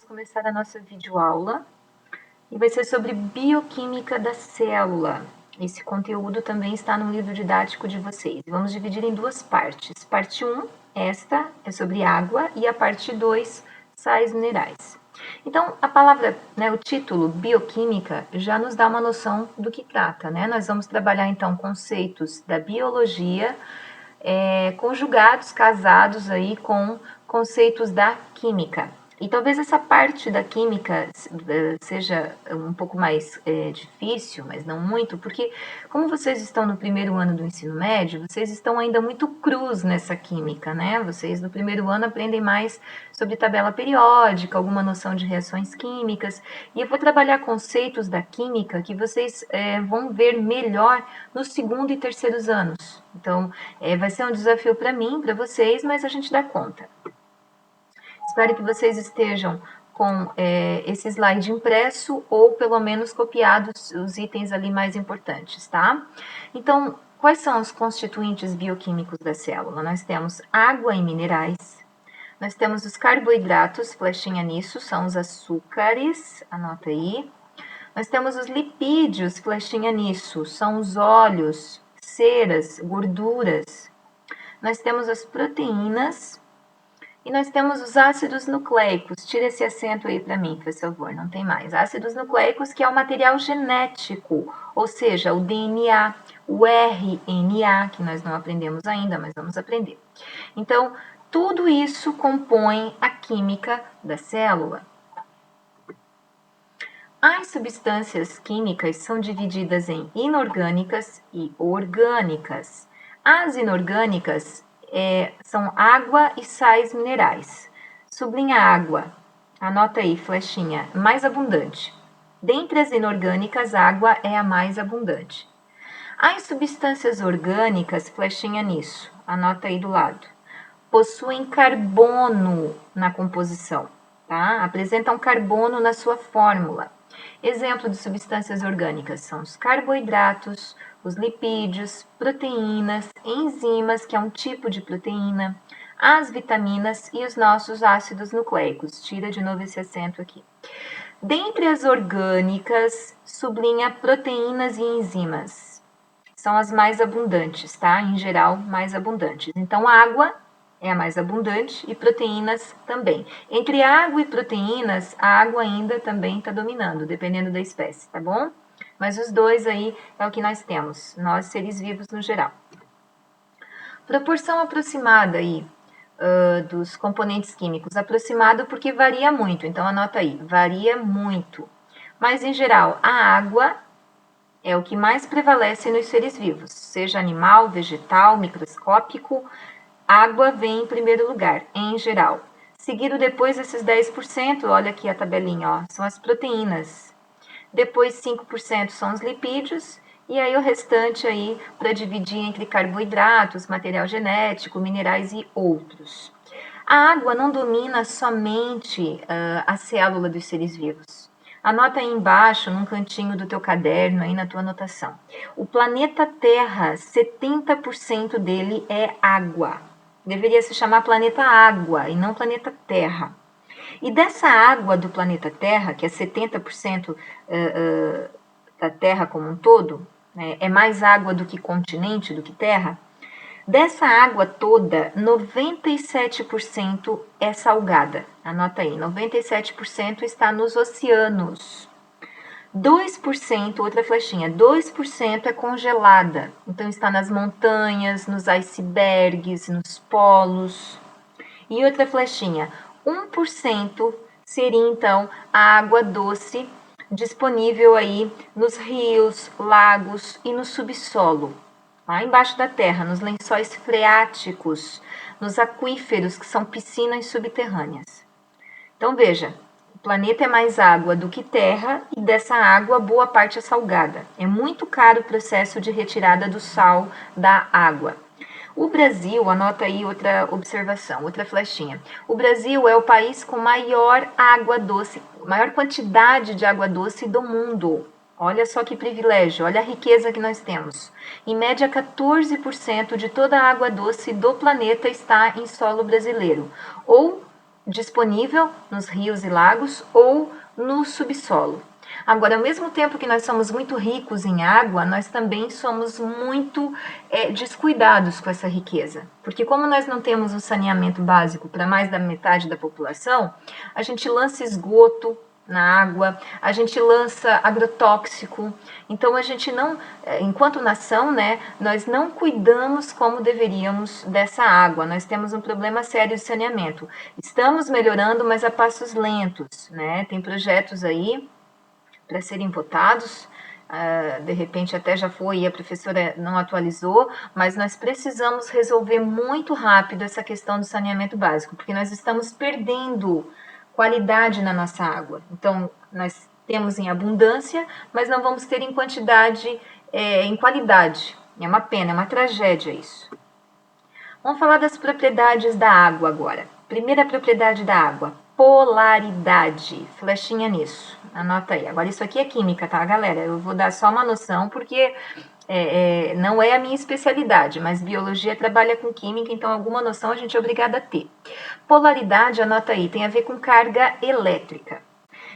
vamos começar a nossa videoaula e vai ser sobre bioquímica da célula. Esse conteúdo também está no livro didático de vocês. Vamos dividir em duas partes. Parte 1, esta é sobre água, e a parte 2, sais minerais. Então, a palavra, o título bioquímica já nos dá uma noção do que trata, né? Nós vamos trabalhar então conceitos da biologia, conjugados, casados aí com conceitos da química. E talvez essa parte da química seja um pouco mais difícil, mas não muito, porque como vocês estão no primeiro ano do ensino médio, vocês estão ainda muito crus nessa química, né? Vocês no primeiro ano aprendem mais sobre tabela periódica, alguma noção de reações químicas, e eu vou trabalhar conceitos da química que vocês vão ver melhor nos segundo e terceiros anos. Então, vai ser um desafio para mim, para vocês, mas a gente dá conta. Espero que vocês estejam com esse slide impresso ou pelo menos copiados os itens ali mais importantes, tá? Então, quais são os constituintes bioquímicos da célula? Nós temos água e minerais, nós temos os carboidratos, flechinha nisso, são os açúcares, anota aí. Nós temos os lipídios, flechinha nisso, são os óleos, ceras, gorduras. Nós temos as proteínas e nós temos os ácidos nucleicos. Tira esse acento aí para mim, por favor, não tem mais. Ácidos nucleicos, que é o material genético, ou seja, o DNA, o RNA, que nós não aprendemos ainda, mas vamos aprender. Então, tudo isso compõe a química da célula. As substâncias químicas são divididas em inorgânicas e orgânicas. As inorgânicas são água e sais minerais. Sublinha água, anota aí, flechinha, mais abundante. Dentre as inorgânicas, a água é a mais abundante. As substâncias orgânicas, flechinha nisso, anota aí do lado, possuem carbono na composição, tá? Apresentam carbono na sua fórmula. Exemplo de substâncias orgânicas são os carboidratos, os lipídios, proteínas, enzimas, que é um tipo de proteína, as vitaminas e os nossos ácidos nucleicos. Tira de novo esse acento aqui. Dentre as orgânicas, sublinha proteínas e enzimas. São as mais abundantes, tá? Em geral, mais abundantes. Então, água é a mais abundante e proteínas também. Entre água e proteínas, a água ainda também está dominando, dependendo da espécie, tá bom? Mas os dois aí é o que nós temos, nós seres vivos no geral. Proporção aproximada aí dos componentes químicos. Aproximado porque varia muito, então anota aí, varia muito. Mas em geral, a água é o que mais prevalece nos seres vivos, seja animal, vegetal, microscópico. Água vem em primeiro lugar, em geral. Seguido depois esses 10%, olha aqui a tabelinha, ó, são as proteínas. Depois 5% são os lipídios, e aí o restante aí para dividir entre carboidratos, material genético, minerais e outros. A água não domina somente a célula dos seres vivos. Anota aí embaixo, num cantinho do teu caderno, aí na tua anotação. O planeta Terra, 70% dele é água. Deveria se chamar planeta Água e não planeta Terra. E dessa água do planeta Terra, que é 70% da Terra como um todo, né, é mais água do que continente, do que terra, dessa água toda, 97% é salgada. Anota aí, 97% está nos oceanos. 2%, outra flechinha, 2% é congelada. Então está nas montanhas, nos icebergs, nos polos. E outra flechinha, 1% seria então a água doce disponível aí nos rios, lagos e no subsolo, lá embaixo da terra, nos lençóis freáticos, nos aquíferos, que são piscinas subterrâneas. Então veja, o planeta é mais água do que terra e dessa água boa parte é salgada. É muito caro o processo de retirada do sal da água. O Brasil, anota aí outra observação, outra flechinha. O Brasil é o país com maior água doce, maior quantidade de água doce do mundo. Olha só que privilégio, olha a riqueza que nós temos. Em média, 14% de toda a água doce do planeta está em solo brasileiro, ou disponível nos rios e lagos ou no subsolo. Agora, ao mesmo tempo que nós somos muito ricos em água, nós também somos muito descuidados com essa riqueza. Porque como nós não temos um saneamento básico para mais da metade da população, a gente lança esgoto na água, a gente lança agrotóxico. Então, a gente não, enquanto nação, né, nós não cuidamos como deveríamos dessa água. Nós temos um problema sério de saneamento. Estamos melhorando, mas a passos lentos, né? Tem projetos aí para serem votados, de repente até já foi e a professora não atualizou, mas nós precisamos resolver muito rápido essa questão do saneamento básico, porque nós estamos perdendo qualidade na nossa água. Então, nós temos em abundância, mas não vamos ter em quantidade, em qualidade. É uma pena, é uma tragédia isso. Vamos falar das propriedades da água agora. Primeira propriedade da água, polaridade. Flechinha nisso, anota aí. Agora isso aqui é química, tá, galera? Eu vou dar só uma noção porque não é a minha especialidade, mas biologia trabalha com química, então alguma noção a gente é obrigada a ter. Polaridade, anota aí, tem a ver com carga elétrica.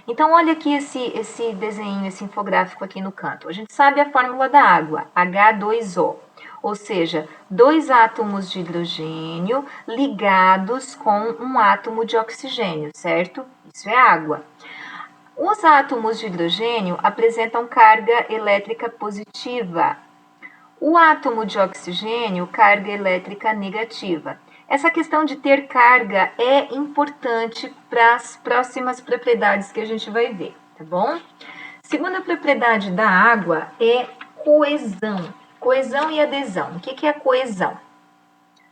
Então, olha aqui esse desenho, esse infográfico aqui no canto. A gente sabe a fórmula da água, H2O. Ou seja, 2 átomos de hidrogênio ligados com um átomo de oxigênio, certo? Isso é água. Os átomos de hidrogênio apresentam carga elétrica positiva. O átomo de oxigênio, carga elétrica negativa. Essa questão de ter carga é importante para as próximas propriedades que a gente vai ver, tá bom? Segunda propriedade da água é coesão. Coesão e adesão. O que é a coesão?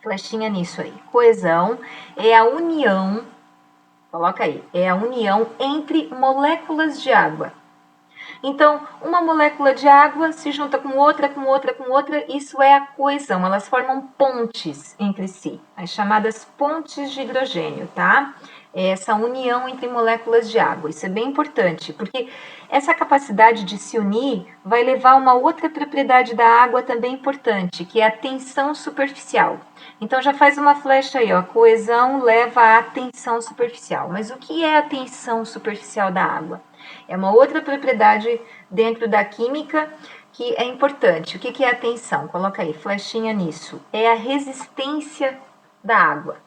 Flechinha nisso aí. Coesão é a união, coloca aí, é a união entre moléculas de água. Então, uma molécula de água se junta com outra, com outra, com outra, isso é a coesão. Elas formam pontes entre si, as chamadas pontes de hidrogênio, tá? Essa união entre moléculas de água. Isso é bem importante, porque essa capacidade de se unir vai levar a uma outra propriedade da água também importante, que é a tensão superficial. Então, já faz uma flecha aí, ó. Coesão leva à tensão superficial. Mas o que é a tensão superficial da água? É uma outra propriedade dentro da química que é importante. O que é a tensão? Coloca aí, flechinha nisso. É a resistência da água.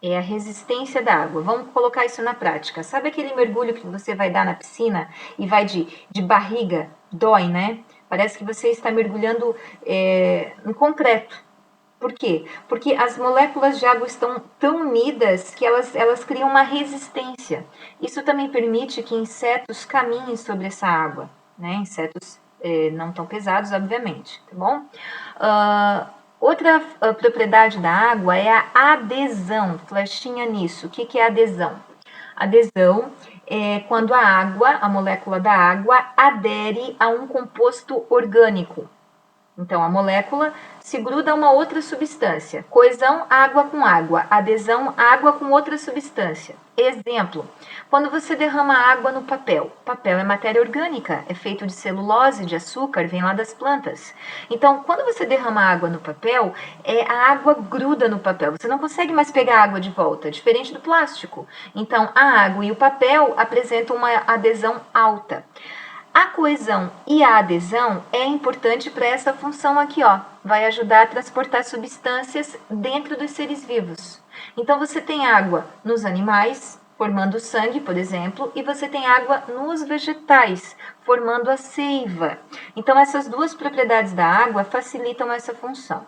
É a resistência da água. Vamos colocar isso na prática. Sabe aquele mergulho que você vai dar na piscina e vai de barriga? Dói, né? Parece que você está mergulhando em concreto. Por quê? Porque as moléculas de água estão tão unidas que elas criam uma resistência. Isso também permite que insetos caminhem sobre essa água, né? Insetos não tão pesados, obviamente, tá bom? Outra propriedade da água é a adesão. Flechinha nisso. O que é adesão? Adesão é quando a água, a molécula da água, adere a um composto orgânico. Então, a molécula se gruda a uma outra substância. Coesão, água com água. Adesão, água com outra substância. Exemplo, quando você derrama água no papel. Papel é matéria orgânica, é feito de celulose, de açúcar, vem lá das plantas. Então, quando você derrama água no papel, a água gruda no papel. Você não consegue mais pegar a água de volta, diferente do plástico. Então, a água e o papel apresentam uma adesão alta. A coesão e a adesão é importante para essa função aqui, ó. Vai ajudar a transportar substâncias dentro dos seres vivos. Então, você tem água nos animais, formando sangue, por exemplo, e você tem água nos vegetais, formando a seiva. Então, essas duas propriedades da água facilitam essa função.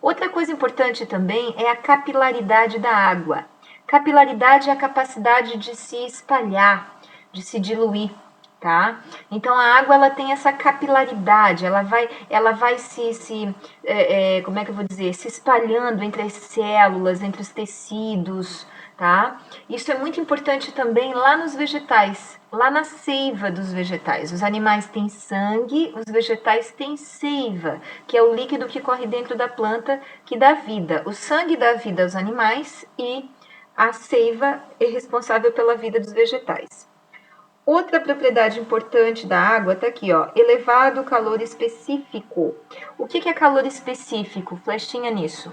Outra coisa importante também é a capilaridade da água. Capilaridade é a capacidade de se espalhar, de se diluir. Tá? Então a água ela tem essa capilaridade, ela vai como é que eu vou dizer, se espalhando entre as células, entre os tecidos, tá? Isso é muito importante também lá nos vegetais, lá na seiva dos vegetais. Os animais têm sangue, os vegetais têm seiva, que é o líquido que corre dentro da planta que dá vida. O sangue dá vida aos animais e a seiva é responsável pela vida dos vegetais. Outra propriedade importante da água está aqui, ó, elevado calor específico. O que é calor específico? Flechinha nisso.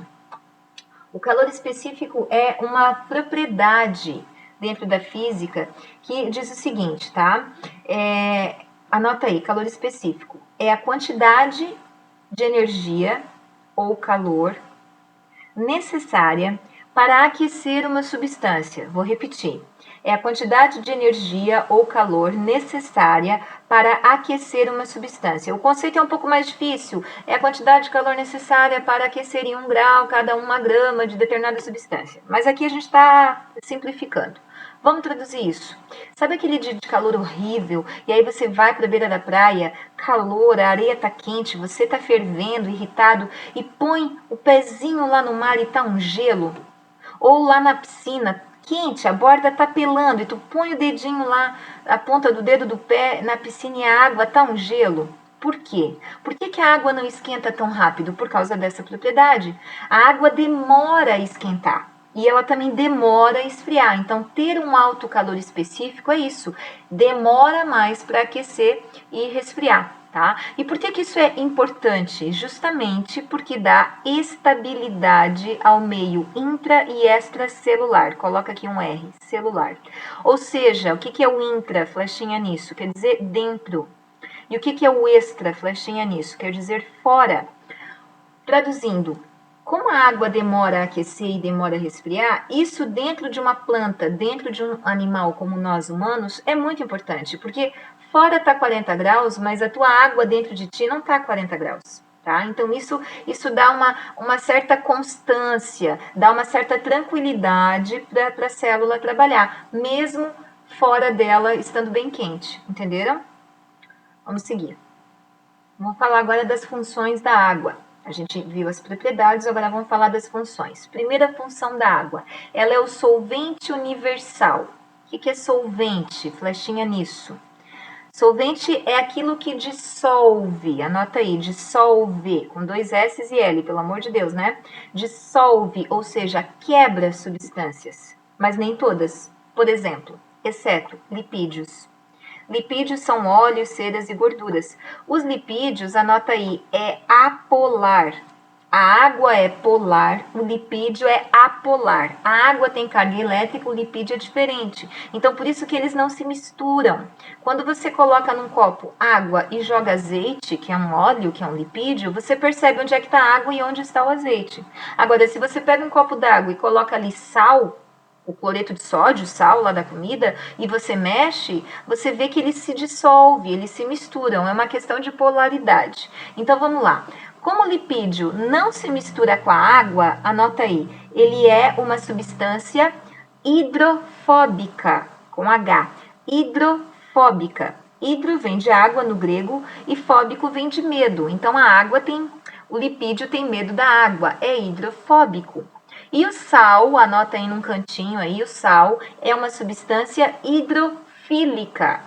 O calor específico é uma propriedade dentro da física que diz o seguinte, tá? Anota aí, calor específico. É a quantidade de energia ou calor necessária para aquecer uma substância. Vou repetir. É a quantidade de energia ou calor necessária para aquecer uma substância. O conceito é um pouco mais difícil. É a quantidade de calor necessária para aquecer em 1 grau cada 1 grama de determinada substância. Mas aqui a gente está simplificando. Vamos traduzir isso. Sabe aquele dia de calor horrível e aí você vai para a beira da praia, calor, a areia tá quente, você tá fervendo, irritado e põe o pezinho lá no mar e tá um gelo? Ou lá na piscina, quente, a borda tá pelando e tu põe o dedinho lá, a ponta do dedo do pé na piscina e a água tá um gelo? Por quê? Por que a água não esquenta tão rápido? Por causa dessa propriedade. A água demora a esquentar. E ela também demora a esfriar. Então, ter um alto calor específico é isso. Demora mais para aquecer e resfriar. Tá? E por que isso é importante? Justamente porque dá estabilidade ao meio intra e extracelular. Coloca aqui um R, celular. Ou seja, o que é o intra, flechinha nisso? Quer dizer dentro. E o que é o extra, flechinha nisso? Quer dizer fora. Traduzindo, como a água demora a aquecer e demora a resfriar, isso dentro de uma planta, dentro de um animal como nós humanos, é muito importante, porque fora está 40 graus, mas a tua água dentro de ti não está 40 graus. Tá? Então, isso dá uma certa constância, dá uma certa tranquilidade para a célula trabalhar, mesmo fora dela estando bem quente. Entenderam? Vamos seguir. Vamos falar agora das funções da água. A gente viu as propriedades, agora vamos falar das funções. Primeira função da água, ela é o solvente universal. O que é solvente? Flechinha nisso. Solvente é aquilo que dissolve, anota aí, dissolve, com 2 S e L, pelo amor de Deus, né? Dissolve, ou seja, quebra substâncias, mas nem todas. Por exemplo, exceto lipídios. Lipídios são óleos, ceras e gorduras. Os lipídios, anota aí, é apolar. A água é polar, o lipídio é apolar. A água tem carga elétrica, o lipídio é diferente. Então, por isso que eles não se misturam. Quando você coloca num copo água e joga azeite, que é um óleo, que é um lipídio, você percebe onde é que está a água e onde está o azeite. Agora, se você pega um copo d'água e coloca ali sal, o cloreto de sódio, sal lá da comida, e você mexe, você vê que ele se dissolve, eles se misturam, é uma questão de polaridade. Então vamos lá. Como o lipídio não se mistura com a água, anota aí, ele é uma substância hidrofóbica, com H, hidrofóbica. Hidro vem de água no grego e fóbico vem de medo. Então o lipídio tem medo da água, é hidrofóbico. E o sal, anota aí num cantinho aí, o sal é uma substância hidrofílica.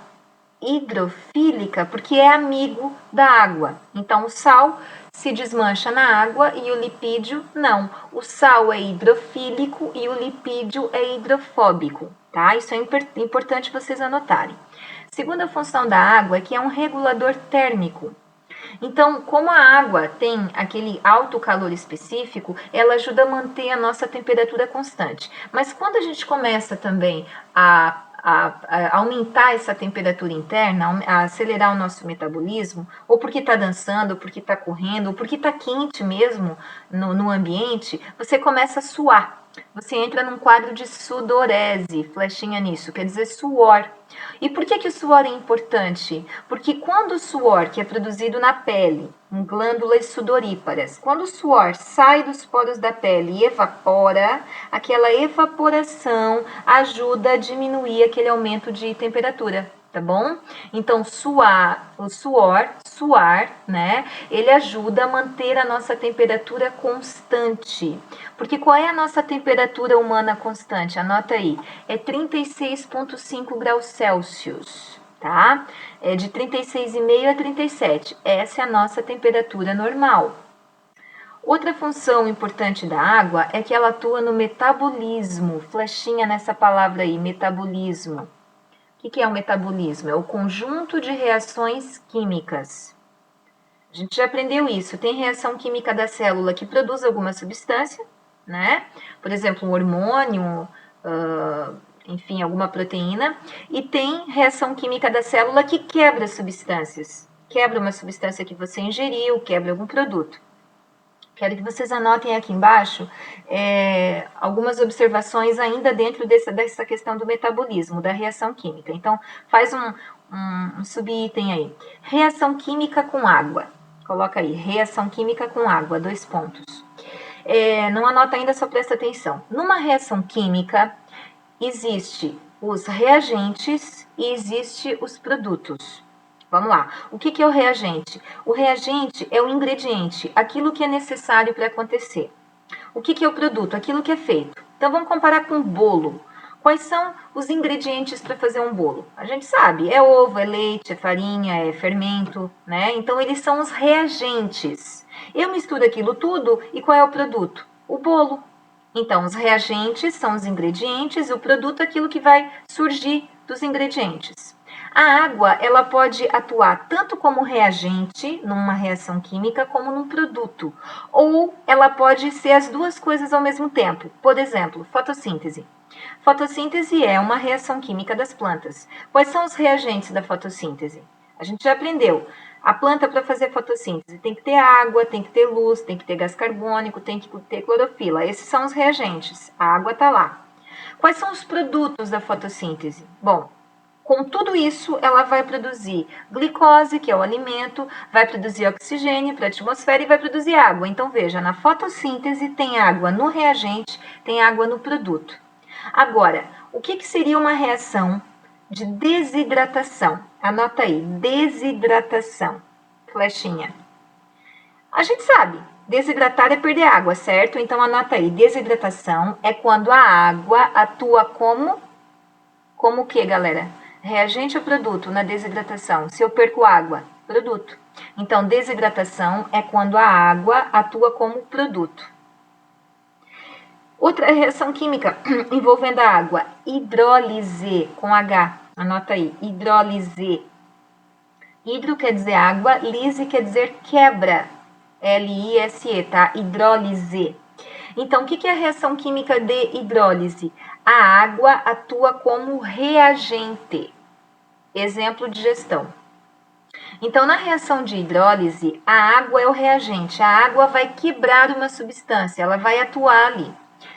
Hidrofílica porque é amigo da água. Então, o sal se desmancha na água e o lipídio não. O sal é hidrofílico e o lipídio é hidrofóbico, tá? Isso é importante vocês anotarem. Segunda função da água é que é um regulador térmico. Então, como a água tem aquele alto calor específico, ela ajuda a manter a nossa temperatura constante. Mas quando a gente começa também a aumentar essa temperatura interna, a acelerar o nosso metabolismo, ou porque está dançando, ou porque está correndo, ou porque está quente mesmo no ambiente, você começa a suar. Você entra num quadro de sudorese, flechinha nisso, quer dizer suor. E por que o suor é importante? Porque quando o suor, que é produzido na pele, em glândulas sudoríparas, quando o suor sai dos poros da pele e evapora, aquela evaporação ajuda a diminuir aquele aumento de temperatura, tá bom? Então, suar, né? Ele ajuda a manter a nossa temperatura constante. Porque qual é a nossa temperatura humana constante? Anota aí, é 36,5 graus Celsius, tá? É de 36,5 a 37. Essa é a nossa temperatura normal. Outra função importante da água é que ela atua no metabolismo. Flechinha nessa palavra aí, metabolismo. O que é o metabolismo? É o conjunto de reações químicas. A gente já aprendeu isso. Tem reação química da célula que produz alguma substância né? Por exemplo, um hormônio, enfim, alguma proteína, e tem reação química da célula que quebra substâncias. Quebra uma substância que você ingeriu, quebra algum produto. Quero que vocês anotem aqui embaixo algumas observações ainda dentro dessa questão do metabolismo, da reação química. Então, faz um subitem aí. Reação química com água. Coloca aí, reação química com água, 2 pontos. Não anota ainda, só presta atenção. Numa reação química, existe os reagentes e existe os produtos. Vamos lá. O que é o reagente? O reagente é o ingrediente, aquilo que é necessário para acontecer. O que é o produto? Aquilo que é feito. Então, vamos comparar com bolo. Quais são os ingredientes para fazer um bolo? A gente sabe, é ovo, é leite, é farinha, é fermento, né? Então, eles são os reagentes. Eu misturo aquilo tudo e qual é o produto? O bolo. Então, os reagentes são os ingredientes e o produto é aquilo que vai surgir dos ingredientes. A água, ela pode atuar tanto como reagente numa reação química como num produto, ou ela pode ser as duas coisas ao mesmo tempo. Por exemplo, fotossíntese. Fotossíntese é uma reação química das plantas. Quais são os reagentes da fotossíntese? A gente já aprendeu. A planta, para fazer fotossíntese, tem que ter água, tem que ter luz, tem que ter gás carbônico, tem que ter clorofila. Esses são os reagentes. A água está lá. Quais são os produtos da fotossíntese? Bom, com tudo isso, ela vai produzir glicose, que é o alimento, vai produzir oxigênio para a atmosfera e vai produzir água. Então, veja, na fotossíntese tem água no reagente, tem água no produto. Agora, o que seria uma reação de desidratação? Anota aí, desidratação. Flechinha. A gente sabe, desidratar é perder água, certo? Então, anota aí, desidratação é quando a água atua como o que, galera? Reagente ou produto na desidratação? Se eu perco água, produto. Então, desidratação é quando a água atua como produto. Outra reação química envolvendo a água, hidrólise, com H. Anota aí, hidrólise. Hidro quer dizer água, lise quer dizer quebra. L-I-S-E, tá? Hidrólise. Então, o que é a reação química de hidrólise? A água atua como reagente. Exemplo de digestão. Então, na reação de hidrólise, a água é o reagente. A água vai quebrar uma substância, ela vai atuar ali.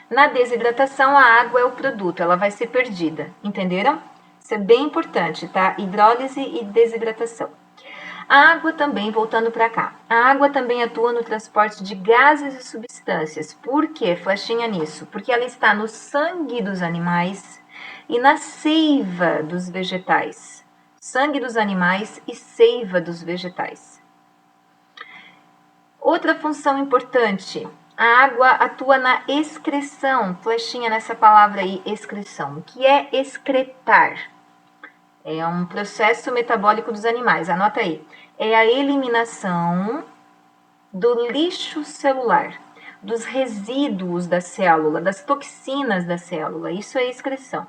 Na desidratação, a água é o produto, ela vai ser perdida. Entenderam? Isso é bem importante, tá? Hidrólise e desidratação. A água também, voltando para cá, a água também atua no transporte de gases e substâncias. Por quê? Flechinha nisso. Porque ela está no sangue dos animais e na seiva dos vegetais. Sangue dos animais e seiva dos vegetais. Outra função importante, a água atua na excreção. Flechinha nessa palavra aí, excreção. O que é excretar? É um processo metabólico dos animais. Anota aí. É a eliminação do lixo celular, dos resíduos da célula, das toxinas da célula. Isso é excreção.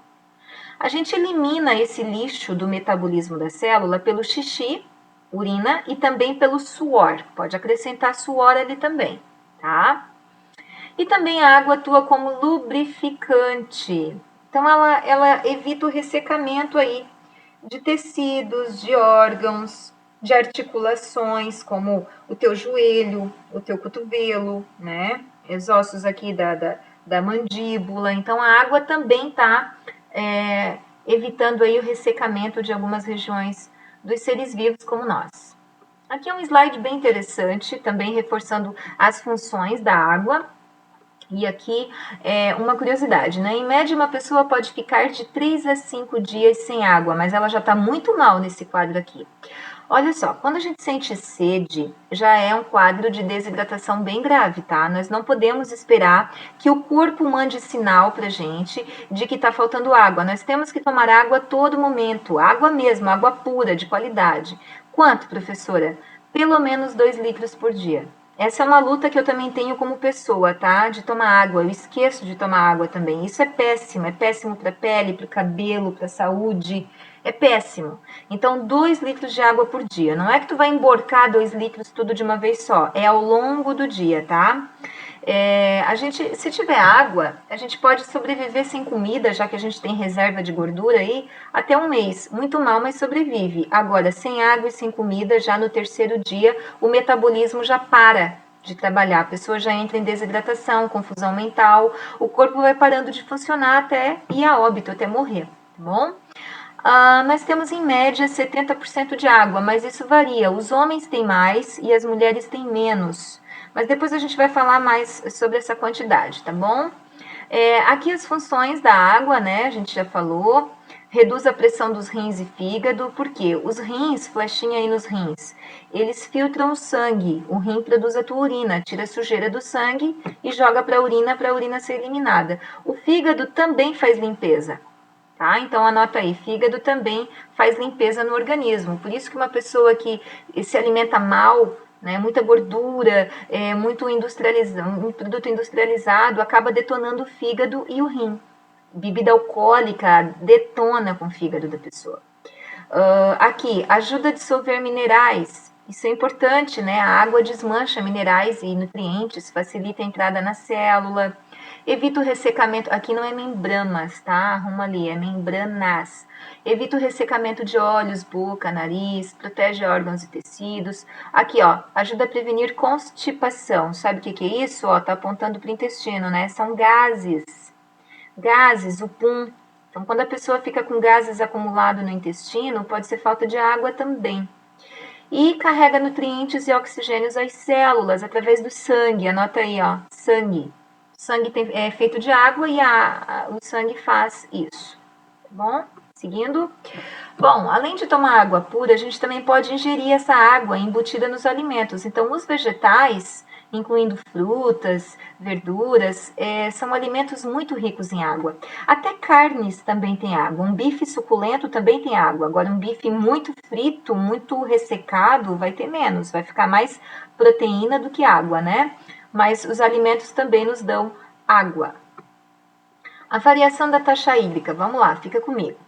A gente elimina esse lixo do metabolismo da célula pelo xixi, urina e também pelo suor. Pode acrescentar suor ali também, tá? E também a água atua como lubrificante. Então, ela evita o ressecamento aí de tecidos, de órgãos, de articulações, como o teu joelho, o teu cotovelo, né? Os ossos aqui da mandíbula. Então, a água também está evitando aí o ressecamento de algumas regiões dos seres vivos como nós. Aqui é um slide bem interessante, também reforçando as funções da água. E aqui uma curiosidade, né? Em média, uma pessoa pode ficar de 3 a 5 dias sem água, mas ela já está muito mal nesse quadro aqui. Olha só, quando a gente sente sede, já é um quadro de desidratação bem grave, tá? Nós não podemos esperar que o corpo mande sinal pra gente de que está faltando água. Nós temos que tomar água a todo momento, água mesmo, água pura, de qualidade. Quanto, professora? Pelo menos 2 litros por dia. Essa é uma luta que eu também tenho como pessoa, tá? De tomar água. Eu esqueço de tomar água também. Isso é péssimo para a pele, para o cabelo, para a saúde. É péssimo. Então, 2 litros de água por dia. Não é que tu vai emborcar 2 litros tudo de uma vez só. É ao longo do dia, tá? Se tiver água, a gente pode sobreviver sem comida, já que a gente tem reserva de gordura aí, até um mês. Muito mal, mas sobrevive. Agora, sem água e sem comida, já no terceiro dia, o metabolismo já para de trabalhar. A pessoa já entra em desidratação, confusão mental, o corpo vai parando de funcionar até ir a óbito, até morrer, tá bom? Nós temos em média 70% de água, mas isso varia. Os homens têm mais e as mulheres têm menos. Mas depois a gente vai falar mais sobre essa quantidade, tá bom? Aqui as funções da água, né? A gente já falou. Reduz a pressão dos rins e fígado, porque os rins, flechinha aí nos rins, eles filtram o sangue. O rim produz a tua urina, tira a sujeira do sangue e joga para a urina ser eliminada. O fígado também faz limpeza. Tá? Então anota aí, fígado também faz limpeza no organismo. Por isso que uma pessoa que se alimenta mal, né, muita gordura, muito industrializado, um produto industrializado, acaba detonando o fígado e o rim. Bebida alcoólica detona com o fígado da pessoa. Aqui, ajuda a dissolver minerais. Isso é importante, né? A água desmancha minerais e nutrientes, facilita a entrada na célula. Evita o ressecamento, aqui não é membranas, tá? Arruma ali, é membranas. Evita o ressecamento de olhos, boca, nariz, protege órgãos e tecidos. Aqui, ó, ajuda a prevenir constipação. Sabe o que é isso? Ó, tá apontando para o intestino, né? São gases. Gases, o pum. Então, quando a pessoa fica com gases acumulados no intestino, pode ser falta de água também. E carrega nutrientes e oxigênios às células através do sangue. Anota aí, ó, sangue. O sangue é feito de água e o sangue faz isso, tá bom? Seguindo. Bom, além de tomar água pura, a gente também pode ingerir essa água embutida nos alimentos. Então, os vegetais, incluindo frutas, verduras, são alimentos muito ricos em água. Até carnes também têm água. Um bife suculento também tem água. Agora, um bife muito frito, muito ressecado, vai ter menos, vai ficar mais proteína do que água, né? Mas os alimentos também nos dão água. A variação da taxa hídrica, vamos lá, fica comigo.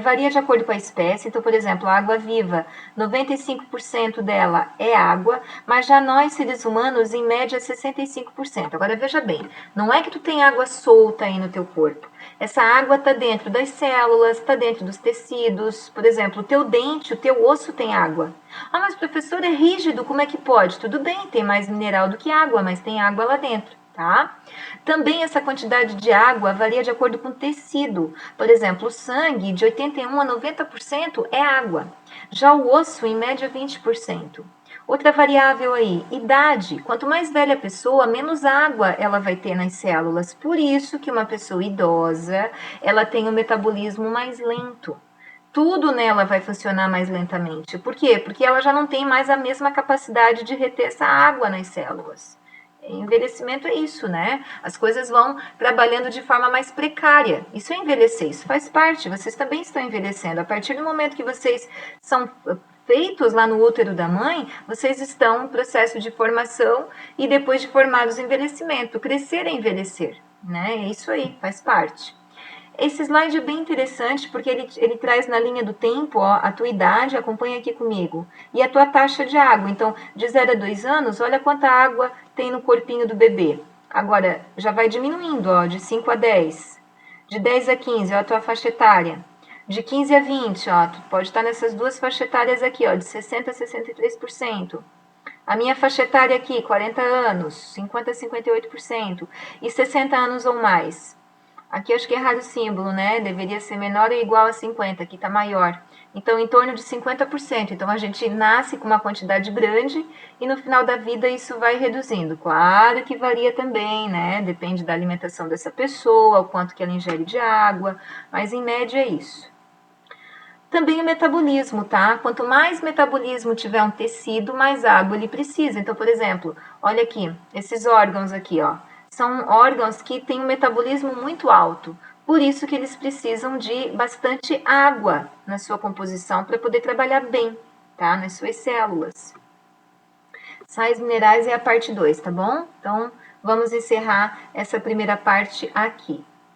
Varia de acordo com a espécie, então, por exemplo, a água viva, 95% dela é água, mas já nós, seres humanos, em média, 65%. Agora, veja bem, não é que tu tem água solta aí no teu corpo. Essa água está dentro das células, está dentro dos tecidos. Por exemplo, o teu dente, o teu osso tem água. Mas professor, é rígido, como é que pode? Tudo bem, tem mais mineral do que água, mas tem água lá dentro, tá? Também essa quantidade de água varia de acordo com o tecido. Por exemplo, o sangue, de 81% a 90% é água. Já o osso, em média, 20%. Outra variável aí, idade. Quanto mais velha a pessoa, menos água ela vai ter nas células. Por isso que uma pessoa idosa, ela tem um metabolismo mais lento. Tudo nela vai funcionar mais lentamente. Por quê? Porque ela já não tem mais a mesma capacidade de reter essa água nas células. Envelhecimento é isso, né? As coisas vão trabalhando de forma mais precária. Isso é envelhecer, isso faz parte. Vocês também estão envelhecendo. A partir do momento que vocês são feitos lá no útero da mãe, vocês estão em processo de formação e depois de formados, envelhecimento. Crescer é envelhecer, né? É isso aí, faz parte. Esse slide é bem interessante porque ele traz na linha do tempo, ó, a tua idade, acompanha aqui comigo, e a tua taxa de água. Então, de 0 a 2 anos, olha quanta água tem no corpinho do bebê. Agora, já vai diminuindo, ó, de 5 a 10. De 10 a 15, ó, a tua faixa etária. De 15 a 20, ó, tu pode estar nessas duas faixas etárias aqui, ó, de 60 a 63%. A minha faixa etária aqui, 40 anos, 50 a 58%. E 60 anos ou mais. Aqui acho que é errado o símbolo, né? Deveria ser menor ou igual a 50, aqui está maior. Então, em torno de 50%. Então, a gente nasce com uma quantidade grande e no final da vida isso vai reduzindo. Claro que varia também, né? Depende da alimentação dessa pessoa, o quanto que ela ingere de água, mas em média é isso. Também o metabolismo, tá? Quanto mais metabolismo tiver um tecido, mais água ele precisa. Então, por exemplo, olha aqui, esses órgãos aqui, ó. São órgãos que têm um metabolismo muito alto. Por isso que eles precisam de bastante água na sua composição para poder trabalhar bem, tá? Nas suas células. Sais minerais é a parte 2, tá bom? Então, vamos encerrar essa primeira parte aqui.